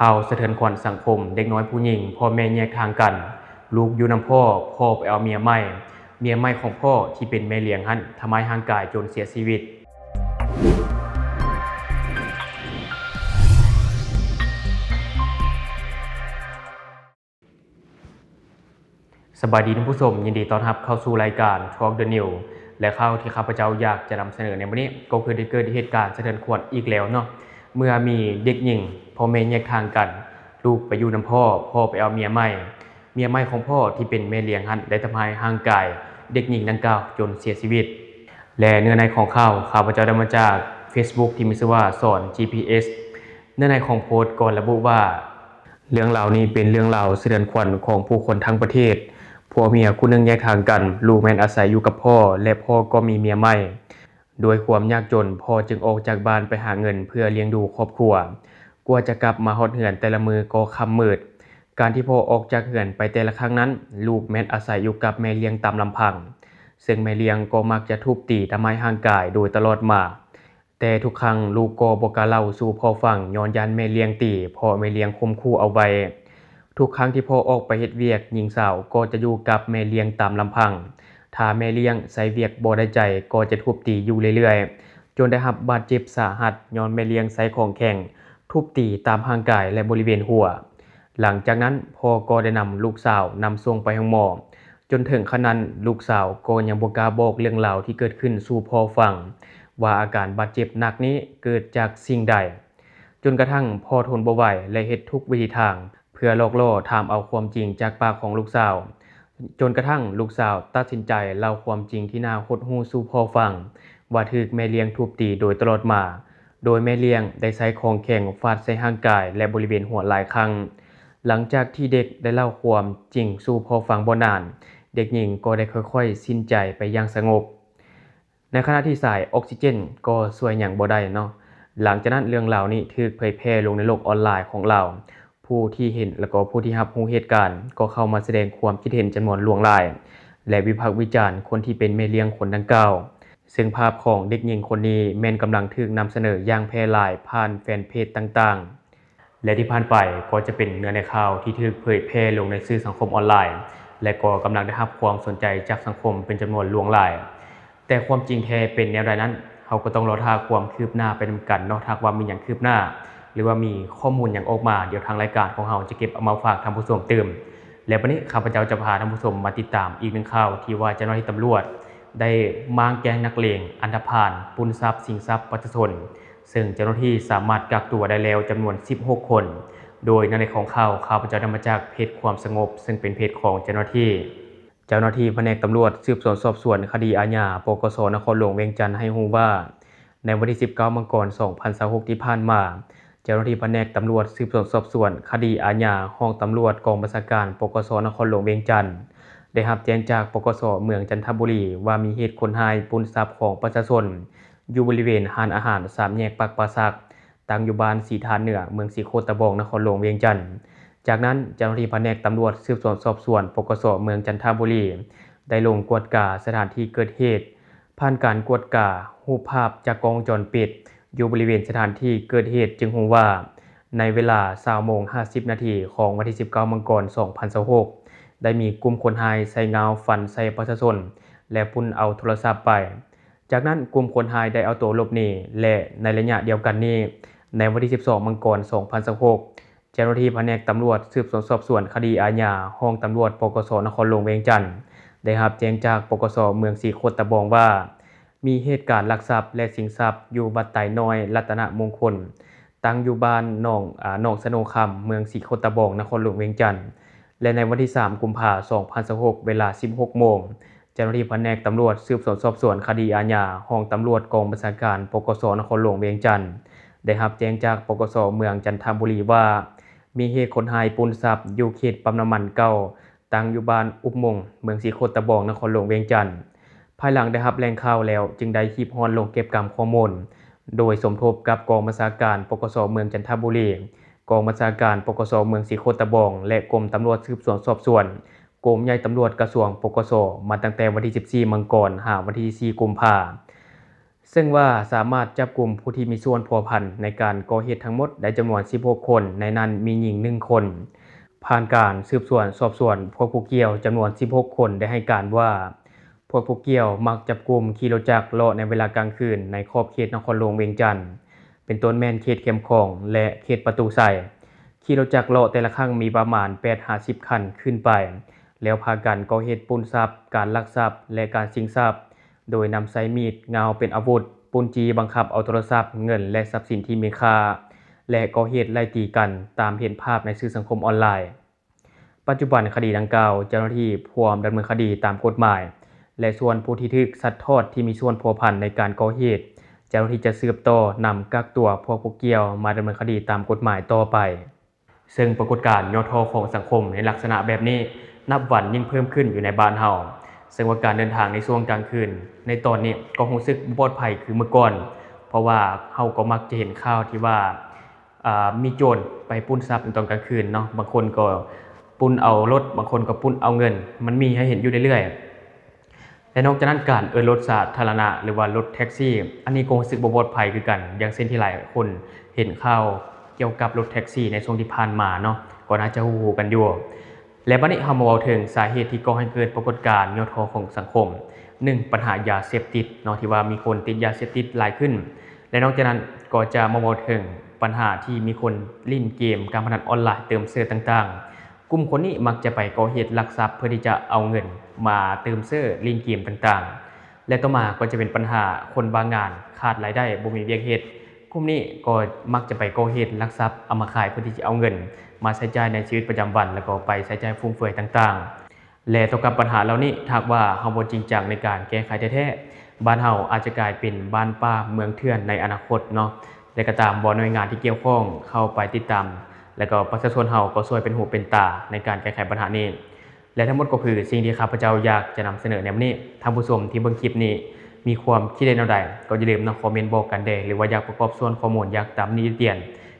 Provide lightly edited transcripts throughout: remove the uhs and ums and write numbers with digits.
ข่าวสะเทือนขวัญสังคมเด็กน้อยผู้หญิงพ่อแม่แยกทางกันลูกอยู่นำพ่อไปเอาเมียใหม่ของพ่อที่เป็นแม่เลี้ยงหั้นทำร้ายร่างกายจนเสียชีวิตสบายดีท่านผู้ชมยินดีต้อนรับเข้าสู่รายการ Talk the New และข่าวที่ข้าพเจ้าอยากจะนำเสนอในวันนี้ก็คือได้เกิดเหตุการณ์สะเทือนขวัญอีกแล้วเนาะเมื่อมีเด็กหญิงพ่อแม่แยกทางกันลูกไปอยู่นำพ่อไปเอาเมียใหม่ของพ่อที่เป็นแม่เลี้ยงหั้นได้ทำร้ายร่างกายเด็กหญิงดังกล่าวจนเสียชีวิตและเนื้อในของข้าพเจ้าได้มาจาก Facebook ที่มีชื่อว่าสอน GPS เนื้อในของโพสต์ก่อนระบุว่าเรื่องราวนี้เป็นเรื่องราวสะเทือนขวัญของผู้คนทั้งประเทศผัวเมียคู่หนึ่งแยกทางกันลูกแม่นอาศัยอยู่กับพ่อและพ่อก็มีเมียใหม่โดยความยากจนพ่อจึงออกจากบ้านไปหาเงินเพื่อเลี้ยงดูครอบครัวกว่าจะกลับมาฮอดเฮือนแต่ละมือก็ค่ำมืดการที่พ่อออกจากเฮือนไปแต่ละครั้งนั้นลูกแม่นอาศัยอยู่กับแม่เลี้ยงตามลำพังซึ่งแม่เลี้ยงก็มักจะทุบตีทำร้ายร่างกายโดยตลอดมาแต่ทุกครั้งลูกก็บ่กล้าเล่าสู่พ่อฟังย้อนยันแม่เลี้ยงตีพ่อแม่เลี้ยงข่มขู่เอาไว้ทุกครั้งที่พ่อออกไปเฮ็ดเวียกหญิงสาวก็จะอยู่กับแม่เลี้ยงตามลำพังถ้าแม่เลี้ยงใส่เวียกบ่ได้ใจก็จะทุบตีอยู่เรื่อยๆจนได้รับบาดเจ็บสาหัสย้อนแม่เลี้ยงใส่ของแข็งทุบตีตามร่างกายและบริเวณหัวหลังจากนั้นพ่อก็ได้นำลูกสาวนำส่งไปโรงหมอจนถึงขั้นนั้นลูกสาวก็ยังบ่กล้าบอกเรื่องราวที่เกิดขึ้นสู่พ่อฟังว่าอาการบาดเจ็บหนักนี้เกิดจากสิ่งใดจนกระทั่งพ่อทนบ่ไหวและเฮ็ดทุกวิธีทางเพื่อหลอกล่อถามเอาความจริงจากปากของลูกสาวจนกระทั่งลูกสาวตัดสินใจเล่าความจริงที่น่าหดหู่สู่พ่อฟังว่าถูกแม่เลี้ยงทุบตีโดยตลอดมาโดยแม่เลี้ยงได้ใช้ของแข็งฟาดใส่ร่างกายและบริเวณหัวหลายครั้งหลังจากที่เด็กได้เล่าความจริงสู่พ่อฟังบ่นานเด็กหญิงก็ได้ค่อยๆสิ้นใจไปอย่างสงบในขณะที่สายออกซิเจนก็ช่วยหยังบ่ได้เนาะหลังจากนั้นเรื่องราวนี้ถูกเผยแพร่ลงในโลกออนไลน์ของเราผู้ที่เห็นและก็ผู้ที่รับรู้เหตุการณ์ก็เข้ามาแสดงความคิดเห็นจำนวนหลวงหลายและวิพากษ์วิจารณ์คนที่เป็นแม่เลี้ยงคนดังกล่าวซึ่งภาพของเด็กหญิงคนนี้แม่นกำลังถูกนำเสนออย่างแพร่หลายผ่านแฟนเพจต่างๆและที่ผ่านไปก็จะเป็นเนื้อในข่าวที่ถูกเผยแพร่ลงในสื่อสังคมออนไลน์และก็กำลังได้รับความสนใจจากสังคมเป็นจำนวนหลวงหลายแต่ความจริงแท้เป็นแนวใดนั้นเราก็ต้องรอท่าความคืบหน้าไปนำกันเนาะถ้าว่ามีหยังคืบหน้าหรือว่ามีข้อมูลอย่างออกมาเดี๋ยวทางรายการของเราจะเก็บเอามาฝากท่านผู้ชมเติมและวันนี้ข้าพเจ้าจะพาท่านผู้ชมมาติดตามอีกหนึ่งข่าวที่ว่าเจ้าหน้าที่ตำรวจได้มางแก๊งนักเลงอันธพาลปล้นทรัพย์ชิงทรัพย์ประชาชนซึ่งเจ้าหน้าที่สามารถกักตัวได้แล้วจำนวน16คนโดยในของข้าพเจ้าได้มาจากเพจความสงบซึ่งเป็นเพจของเจ้าหน้าที่แผนกตำรวจสืบสวนสอบสวนคดีอาญาปกสนครหลวงเวียงจันทร์ให้รู้ว่าในวันที่19มกราคม2026ที่ผ่านมาเจ้าหน้าที่แผนกตำรวจสืบสวนสอบสวนคดีอาญาห้องตำรวจกองบัญชาการปกสนครหลวงเวียงจันทร์ได้รับแจ้งจากปกสเมืองจันทบุรีว่ามีเหตุคนร้ายปล้นทรัพย์ของประชาชนอยู่บริเวณร้านอาหารสามแยกปากปราสักตั้งอยู่บ้านสีทานเหนือเมืองสีโคตะบองนครหลวงเวียงจันทร์จากนั้นเจ้าหน้าที่แผนกตำรวจสืบสวนสอบสวนปกสเมืองจันทบุรีได้ลงกวดกาสถานที่เกิดเหตุผ่านการกวดการูปภาพจากกล้องวงจรปิดอยู่บริเวณสถานที่เกิดเหตุจึงรู้ว่าในเวลา 20:50 นของวันที่19มกราคม2026ได้มีกลุ่มคนร้ายใช้งาวฟันใส่ประชาชนและปล้นเอาโทรศัพท์ไปจากนั้นกลุ่มคนร้ายได้เอาตัวหลบหนีและในระยะเดียวกันนี้ในวันที่12มกราคม2026เจ้าหน้าที่แผนกตำรวจสืบสวนสอบสวนคดีอาญาห้องตำรวจปกสนครหลวงเวียงจันทร์ได้รับแจ้งจากปกสเมืองสีโคตะบองว่ามีเหตุการณ์ลักทรัพย์และชิงทรัพย์อยู่วัดไตน้อยรัตนมงคลตั้งอยู่บ้านหนองสโนคำเมืองสีโคตะบองนครหลวงเวียงจันทร์และในวันที่3กุมภาพันธ์2026เวลา 16 โมงเจ้าหน้าที่แผนกตำรวจสืบสวนสอบสวนคดีอาญาห้องตำรวจกองบัญชาการปกสนครหลวงเวียงจันทร์ได้รับแจ้งจากปกสเมืองจันทบุรีว่ามีเหตุคนร้ายปล้นทรัพย์อยู่เขตปั๊มน้ำมันเก่าตั้งอยู่บ้านอุบมงเมืองสีโคตะบองนครหลวงเวียงจันทร์ภายหลังได้รับแรงข่าวแล้วจึงได้ขีบฮอนลงเก็บกำข้อมูลโดยสมทบกับกองบัญชาการปกสเมืองจันทบุรีกองบัญชาการปกสเมืองสีโคตะบองและกรมตำรวจสืบสวนสอบสวนกรมใหญ่ตำรวจกระทรวงปกสมาตั้งแต่วันที่14มกราคมถึงวันที่4กุมภาพันธ์ ซึ่งว่าสามารถจับกลุ่มผู้ที่มีส่วนพัวพันในการก่อเหตุทั้งหมดได้จำนวน16คนในนั้นมีหญิง1คนผ่านการสืบสวนสอบสวนพวกผู้เกี่ยวจำนวน16คนได้ให้การว่าพวกผู้เกี่ยวมักจับกลุ่มขี่รถจักรเลาะในเวลากลางคืนในขอบเขตนครหลวงเวียงจันทน์เป็นต้นแม่นเขตเข้มข้นและเขตประตูไสขี่รถจักรเลาะแต่ละครั้งมีประมาณ 8-50 คันขึ้นไปแล้วพากันก่อเหตุปล้นทรัพย์การลักทรัพย์และการชิงทรัพย์โดยนำไซมีดเงาเป็นอาวุธปุ้นจีบังคับเอาโทรศัพท์เงินและทรัพย์สินที่มีค่าและก่อเหตุไล่ตีกันตามเห็นภาพในสื่อสังคมออนไลน์ปัจจุบันคดีดังกล่าวเจ้าหน้าที่พร้อมดำเนินคดีตามกฎหมายและส่วนผู้ที่ถูกซัดทอดที่มีส่วนพัวพันในการก่อเหตุเจ้าหน้าที่จะสืบต่อนำกักตัวพวกผู้เกี่ยวมาดำเนินคดีตามกฎหมายต่อไปซึ่งปรากฏการณ์ย่อท้อของสังคมในลักษณะแบบนี้นับวันยิ่งเพิ่มขึ้นอยู่ในบ้านเฮาซึ่งว่าการเดินทางในช่วงกลางคืนในตอนนี้ก็รู้สึกบ่ปลอดภัยคือเมื่อก่อนเพราะว่าเฮาก็มักจะเห็นข่าวที่ว่ามีโจรไปปล้นทรัพย์ในตอนกลางคืนเนาะบางคนก็ปล้นเอารถบางคนก็ปล้นเอาเงินมันมีให้เห็นอยู่เรื่อยๆและนอกจากนั้นการรถสาธารณะหรือว่ารถแท็กซี่อันนี้ก็รู้สึกบ่ปลอดภัยคือกันอย่างเช่นที่หลายคนเห็นข่าวเกี่ยวกับรถแท็กซี่ในช่วงที่ผ่านมาเนาะก็น่าจะฮู้กันอยู่และบัดนี้เฮามาเว้าถึงสาเหตุที่ก่อให้เกิดปรากฏการณ์ย่อท้อของสังคม1ปัญหายาเสพติดเนาะที่ว่ามีคนติดยาเสพติดหลายขึ้นและนอกจากนั้นก็จะมาเว้าถึงปัญหาที่มีคนเล่นเกมการพนันออนไลน์เติมเสื้อต่างๆกลุ่มคนนี้มักจะไปก่อเหตุลักทรัพย์เพื่อที่จะเอาเงินมาเติมเสื้อเล่นเกมต่างๆและต่อมาก็จะเป็นปัญหาคนบางงานขาดรายได้บ่มีเวียกเฮ็ดกลุ่มนี้ก็มักจะไปก่อเหตุลักทรัพย์เอามาขายเพื่อที่จะเอาเงินมาใช้จ่ายในชีวิตประจำวันแล้วก็ไปใช้จ่ายฟุ่มเฟือยต่างๆและต่อกับปัญหาเหล่านี้ถ้าว่าเฮาบ่จริงจังในการแก้ไขแท้ๆบ้านเฮาอาจจะกลายเป็นบ้านป่าเมืองเถื่อนในอนาคตเนาะและก็ตามบ่หน่วยงานที่เกี่ยวข้องเข้าไปติดตามแล้วก็ประชาชนเฮาก็ช่วยเป็นหูเป็นตาในการแก้ไขปัญหานี้และทั้งหมดก็คือสิ่งที่ข้าพเจ้าอยากจะนำเสนอในวันนี้ท่านผู้ชมที่เบิ่งคลิปนี้มีความคิดเห็นแนวใดก็อย่าลืมคอมเมนต์บอกกันเด้หรือว่าอยากประกอบส่วนข้อมูลอยากตามนี้เตียน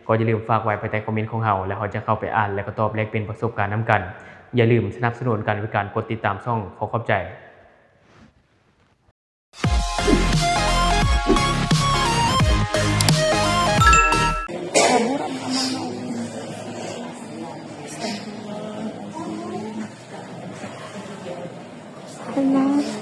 ก็อย่าลืมฝากไว้ภายใต้คอมเมนต์ของเฮาแล้วเฮาจะเข้าไปอ่านและก็ตอบแลกเปลี่ยนประสบการณ์นำกันอย่าลืมสนับสนุนกันด้วยการกดติดตามช่องขอขอบใจAllah